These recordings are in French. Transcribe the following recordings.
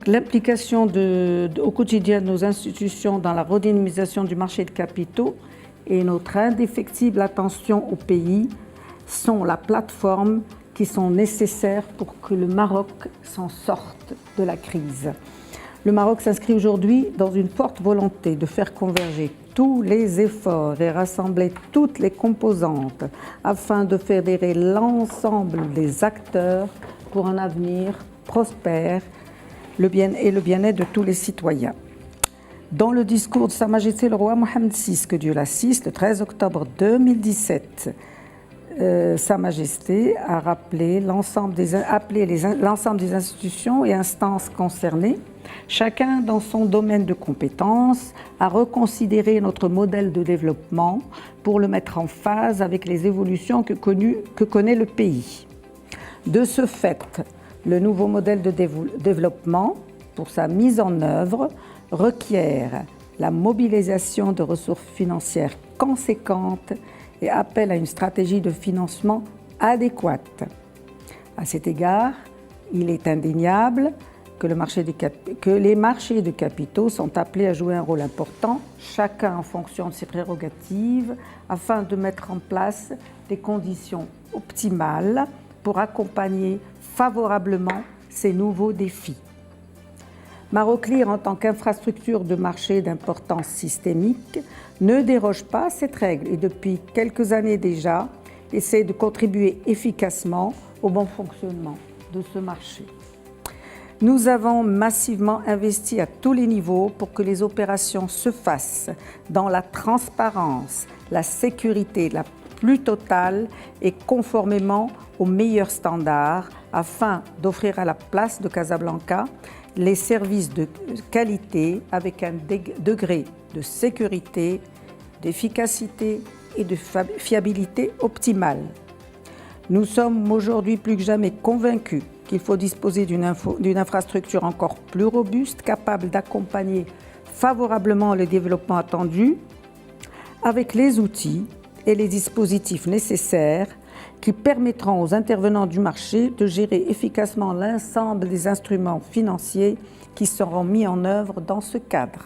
l'implication au quotidien de nos institutions dans la redynamisation du marché de capitaux et notre indéfectible attention au pays sont la plateforme qui sont nécessaires pour que le Maroc s'en sorte de la crise. Le Maroc s'inscrit aujourd'hui dans une forte volonté de faire converger tous les efforts et rassembler toutes les composantes afin de fédérer l'ensemble des acteurs pour un avenir prospère et le bien-être de tous les citoyens. Dans le discours de Sa Majesté le roi Mohammed VI, que Dieu l'assiste, le 13 octobre 2017, Sa Majesté a appelé l'ensemble des institutions et instances concernées, chacun dans son domaine de compétences, à reconsidérer notre modèle de développement pour le mettre en phase avec les évolutions que connaît le pays. De ce fait, le nouveau modèle de développement, pour sa mise en œuvre, requiert la mobilisation de ressources financières conséquentes et appelle à une stratégie de financement adéquate. À cet égard, il est indéniable que les marchés de capitaux sont appelés à jouer un rôle important, chacun en fonction de ses prérogatives, afin de mettre en place des conditions optimales pour accompagner favorablement ces nouveaux défis. Maroclear, en tant qu'infrastructure de marché d'importance systémique, ne déroge pas à cette règle et depuis quelques années déjà, essaie de contribuer efficacement au bon fonctionnement de ce marché. Nous avons massivement investi à tous les niveaux pour que les opérations se fassent dans la transparence, la sécurité la plus totale et conformément aux meilleurs standards afin d'offrir à la place de Casablanca les services de qualité avec un degré de sécurité, d'efficacité et de fiabilité optimale. Nous sommes aujourd'hui plus que jamais convaincus qu'il faut disposer d'une infrastructure encore plus robuste, capable d'accompagner favorablement le développement attendu, avec les outils et les dispositifs nécessaires qui permettront aux intervenants du marché de gérer efficacement l'ensemble des instruments financiers qui seront mis en œuvre dans ce cadre.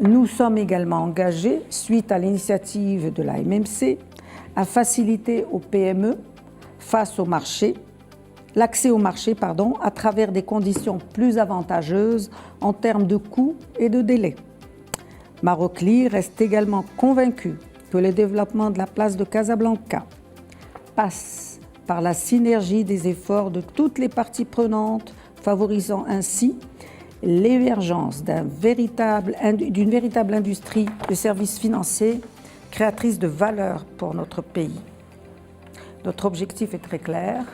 Nous sommes également engagés, suite à l'initiative de la MMC, à faciliter aux PME face au marché, l'accès au marché à travers des conditions plus avantageuses en termes de coûts et de délais. Maroclear reste également convaincu que le développement de la place de Casablanca passe par la synergie des efforts de toutes les parties prenantes, favorisant ainsi l'émergence d'une véritable industrie de services financiers créatrice de valeur pour notre pays. Notre objectif est très clair.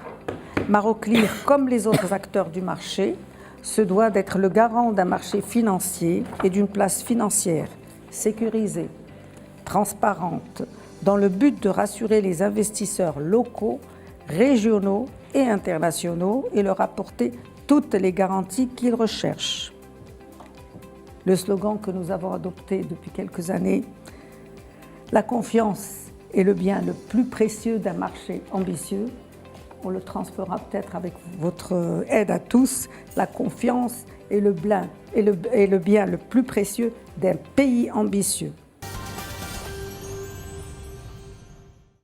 Maroclear, comme les autres acteurs du marché, se doit d'être le garant d'un marché financier et d'une place financière sécurisée, transparente, dans le but de rassurer les investisseurs locaux, régionaux et internationaux et leur apporter toutes les garanties qu'ils recherchent. Le slogan que nous avons adopté depuis quelques années, la confiance est le bien le plus précieux d'un marché ambitieux. On le transférera peut-être avec votre aide à tous. La confiance est le bien le plus précieux d'un pays ambitieux.